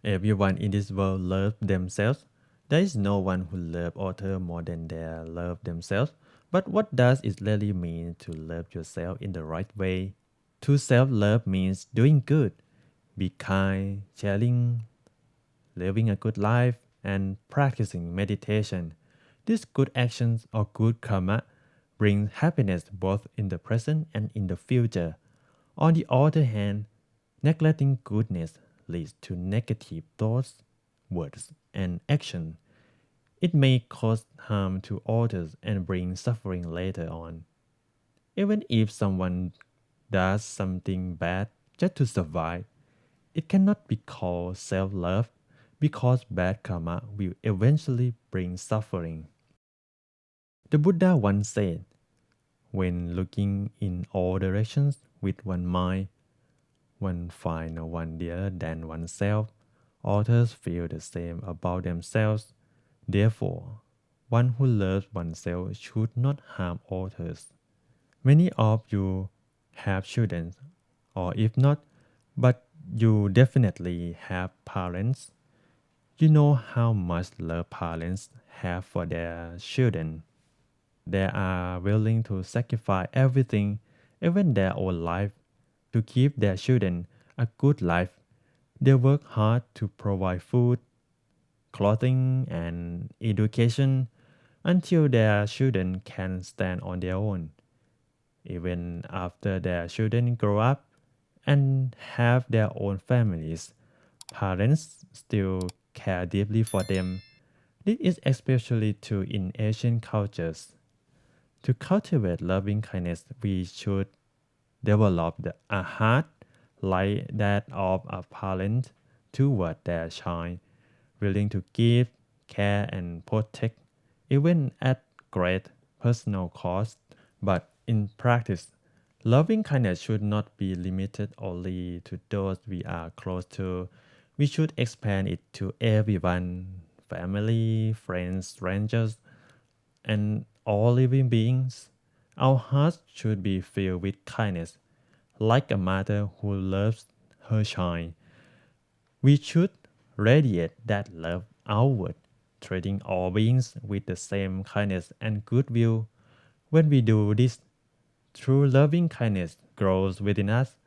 Everyone in this world loves themselves. There is no one who loves others more than they love themselves. But what does it really mean to love yourself in the right way? To self-love means doing good, be kind, sharing, living a good life, and practicing meditation. These good actions or good karma bring happiness both in the present and in the future. On the other hand, neglecting goodness leads to negative thoughts, words, and action. It may cause harm to others and bring suffering later on. Even if someone does something bad just to survive, it cannot be called self love because bad karma will eventually bring suffering. The Buddha once said, when looking in all directions with one mind, one finds no one dearer than oneself. Others feel the same about themselves. Therefore, one who loves oneself should not harm others. Many of you have children, or if not, but you definitely have parents. You know how much love parents have for their children. They are willing to sacrifice everything, even their own life, to give their children a good life. They work hard to provide food, clothing, and education until their children can stand on their own. Even after their children grow up and have their own families, parents still care deeply for them. This is especially true in Asian cultures. To cultivate loving kindness, we should develop a heart like that of a parent toward their child, willing to give, care, and protect, even at great personal cost. But in practice, loving kindness should not be limited only to those we are close to. We should expand it to everyone, family, friends, strangers, and all living beings. Our hearts should be filled with kindness, like a mother who loves her child. We should radiate that love outward, treating all beings with the same kindness and goodwill. When we do this, true loving kindness grows within us,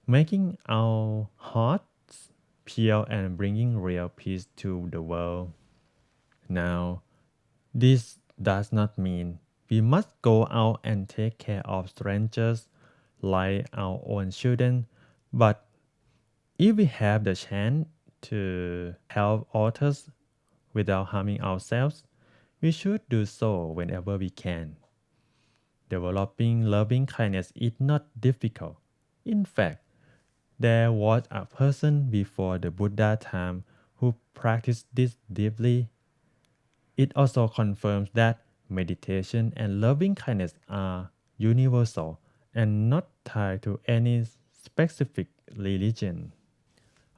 making our hearts pure and bringing real peace to the world. Now, this does not mean we must go out and take care of strangers like our own children, but if we have the chance to help others without harming ourselves, we should do so whenever we can. Developing loving kindness is not difficult. In fact, there was a person before the Buddha time who practiced this deeply. It also confirms that meditation and loving kindness are universal and not tied to any specific religion.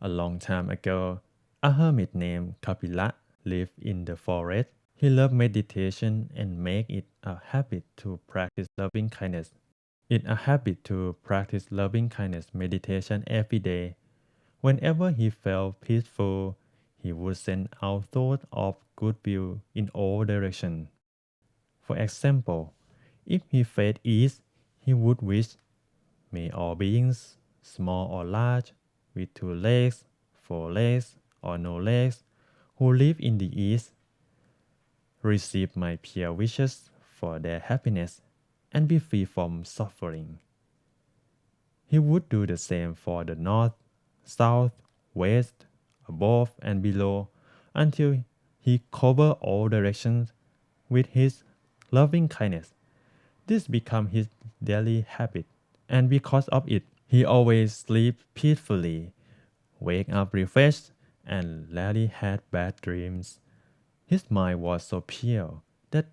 A long time ago, a hermit named Kapila lived in the forest. He loved meditation and made it a habit to practice loving kindness. It's a habit to practice loving kindness meditation every day. Whenever he felt peaceful, he would send out thoughts of goodwill in all directions. For example, if he felt ease, he would wish, may all beings, small or large, with two legs, four legs, or no legs, who live in the east, receive my pure wishes for their happiness and be free from suffering. He would do the same for the north, south, west, above, and below until he covered all directions with his loving kindness. This became his daily habit, and because of it, he always slept peacefully, wake up refreshed, and rarely had bad dreams. His mind was so pure that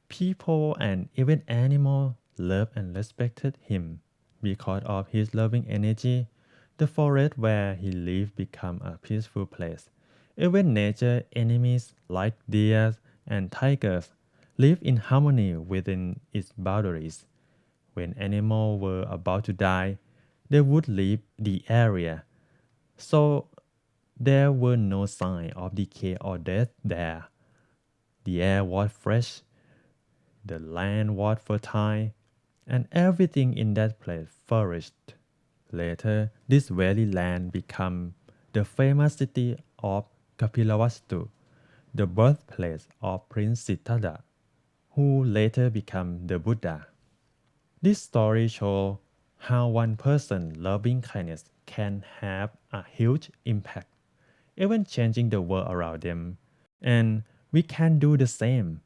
people and even animals loved and respected him. Because of his loving energy, the forest where he lived became a peaceful place. Even nature enemies like deer and tigers live in harmony within its boundaries. When animals were about to die, they would leave the area. So There were no signs of decay or death there. The air was fresh, the land was fertile, and everything in that place flourished. Later, this very land became the famous city of Kapilavastu, the birthplace of Prince Siddhartha, who later became the Buddha. This story shows how one person loving kindness can have a huge impact, even changing the world around them. And we can do the same.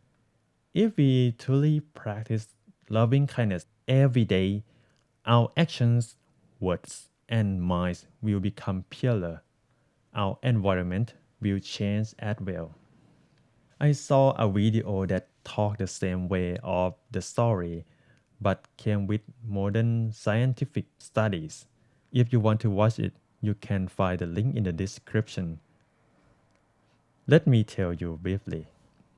If we truly practice loving kindness every day, our actions, words, and minds will become purer. Our environment will change as well. I saw a video that talked the same way of the story, but came with modern scientific studies. If you want to watch it, you can find the link in the description. Let me tell you briefly.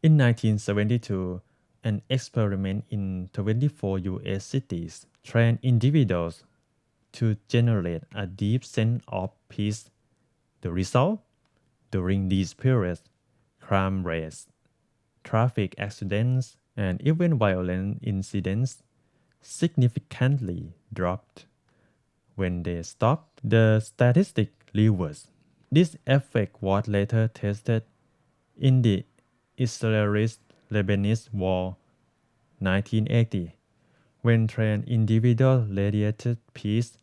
In 1972, an experiment in 24 US cities trained individuals to generate a deep sense of peace. The result? During these periods, crime rates, traffic accidents, and even violent incidents significantly dropped. When they stopped, the statistic reversed. This effect was later tested in the Israeli-Lebanese War 1980, when trained individuals radiated peace,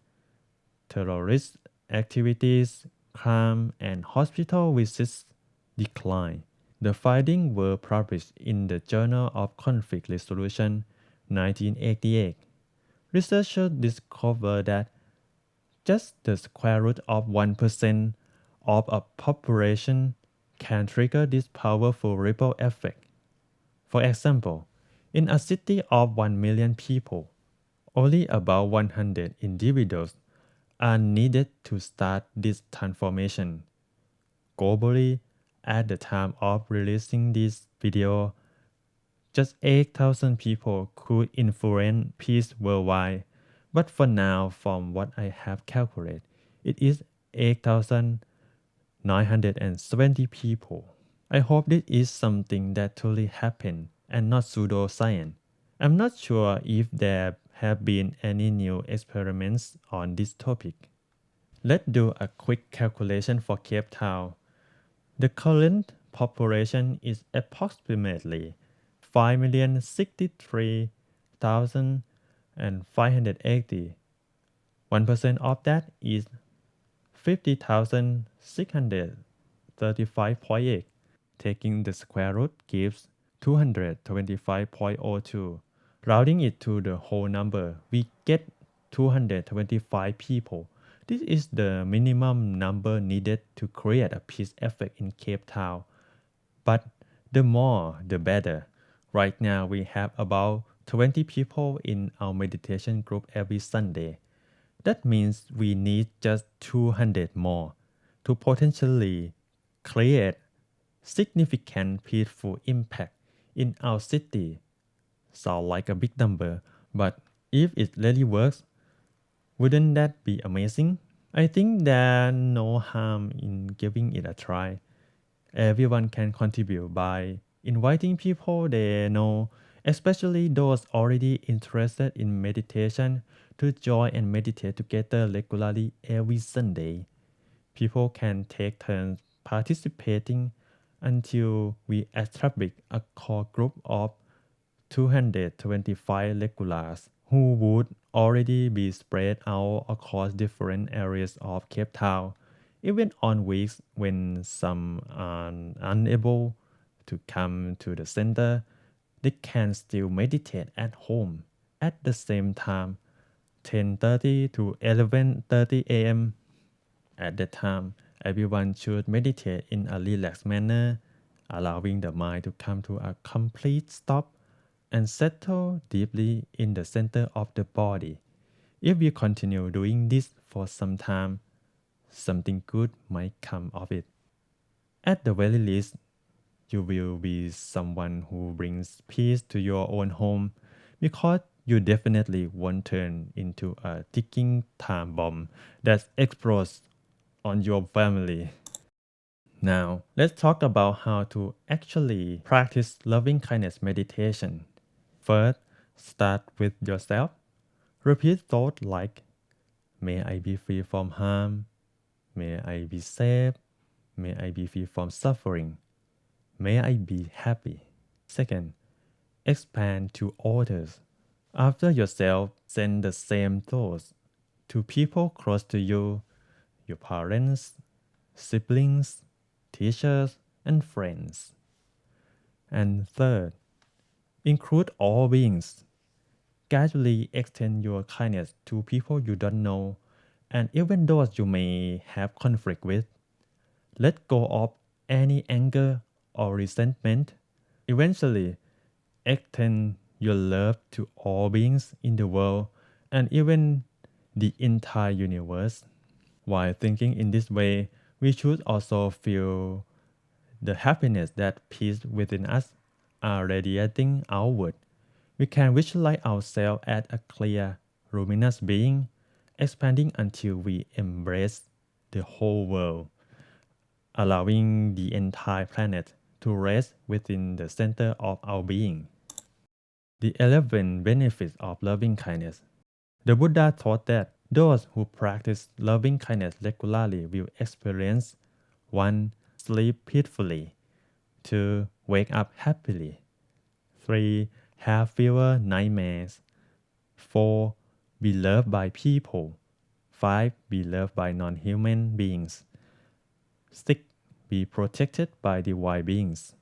terrorist activities, crime, and hospital visits declined. The findings were published in the Journal of Conflict Resolution 1988. Researchers discovered that just the square root of 1% of a population can trigger this powerful ripple effect. For example, in a city of 1 million people, only about 100 individuals are needed to start this transformation. Globally, at the time of releasing this video, just 8,000 people could influence peace worldwide. But for now, from what I have calculated, it is 8,970 people. I hope this is something that truly happened and not pseudoscience. I'm not sure if there have been any new experiments on this topic. Let's do a quick calculation for Cape Town. The current population is approximately 5,063,580. 1% of that is 50,635.8. Taking the square root gives 225.02. Rounding it to the whole number, we get 225 people. This is the minimum number needed to create a peace effect in Cape Town. But the more, the better. Right now, we have about 20 people in our meditation group every Sunday. That means we need just 200 more to potentially create significant peaceful impact in our city. Sound like a big number, but if it really works, wouldn't that be amazing? I think there's no harm in giving it a try. Everyone can contribute by inviting people they know, especially those already interested in meditation, to join and meditate together regularly every Sunday. People can take turns participating until we establish a core group of 225 regulars who would already be spread out across different areas of Cape Town. Even on weeks when some are unable to come to the center, they can still meditate at home at the same time, 10:30 to 11:30 a.m. At that time, everyone should meditate in a relaxed manner, allowing the mind to come to a complete stop and settle deeply in the center of the body. If you continue doing this for some time, something good might come of it. At the very least, you will be someone who brings peace to your own home, because you definitely won't turn into a ticking time bomb that explodes on your family. Now, let's talk about how to actually practice loving kindness meditation. First, start with yourself. Repeat thoughts like, may I be free from harm, may I be safe, may I be free from suffering, may I be happy. Second, expand to others. After yourself, send the same thoughts to people close to you, your parents, siblings, teachers, and friends. And third, include all beings. Gradually extend your kindness to people you don't know and even those you may have conflict with. Let go of any anger or resentment. Eventually, extend your love to all beings in the world and even the entire universe. While thinking in this way, we should also feel the happiness that peace within us are radiating outward. We can visualize ourselves as a clear, luminous being, expanding until we embrace the whole world, allowing the entire planet to rest within the center of our being. The 11 benefits of loving kindness. The Buddha taught that those who practice loving kindness regularly will experience 1. Sleep peacefully, 2. Wake up happily, 3. Have fewer nightmares, 4. Be loved by people, 5. Be loved by non human beings, 6. Be protected by divine beings,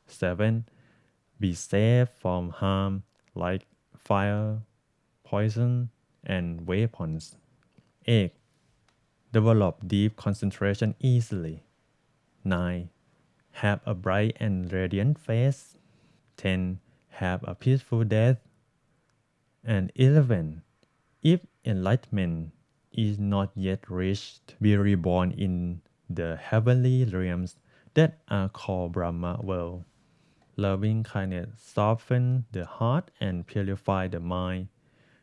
7. Be safe from harm like fire, poison, and weapons. 8. Develop deep concentration easily. 9. Have a bright and radiant face. 10. Have a peaceful death. And 11. If enlightenment is not yet reached, be reborn in the heavenly realms that are called Brahma world. Loving kindness softens the heart and purifies the mind.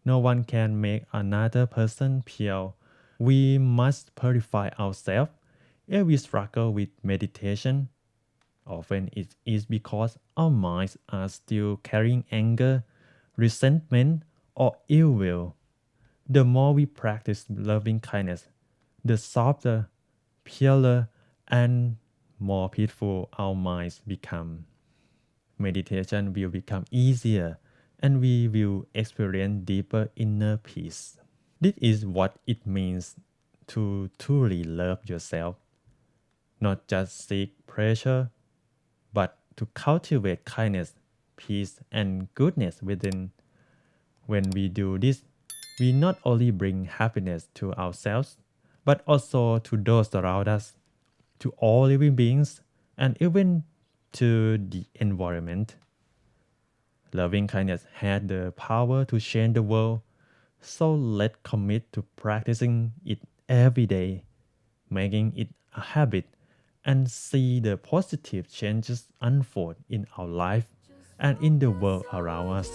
No one can make another person pure. We must purify ourselves. If we struggle with meditation, often it is because our minds are still carrying anger, resentment, or ill will. The more we practice loving kindness, the softer, purer, and more peaceful our minds become. Meditation will become easier and we will experience deeper inner peace. This is what it means to truly love yourself, not just seek pleasure, but to cultivate kindness, peace, and goodness within. When we do this, we not only bring happiness to ourselves, but also to those around us, to all living beings, and even to the environment. Loving kindness has the power to change the world, so let's commit to practicing it every day, making it a habit, and see the positive changes unfold in our life and in the world around us.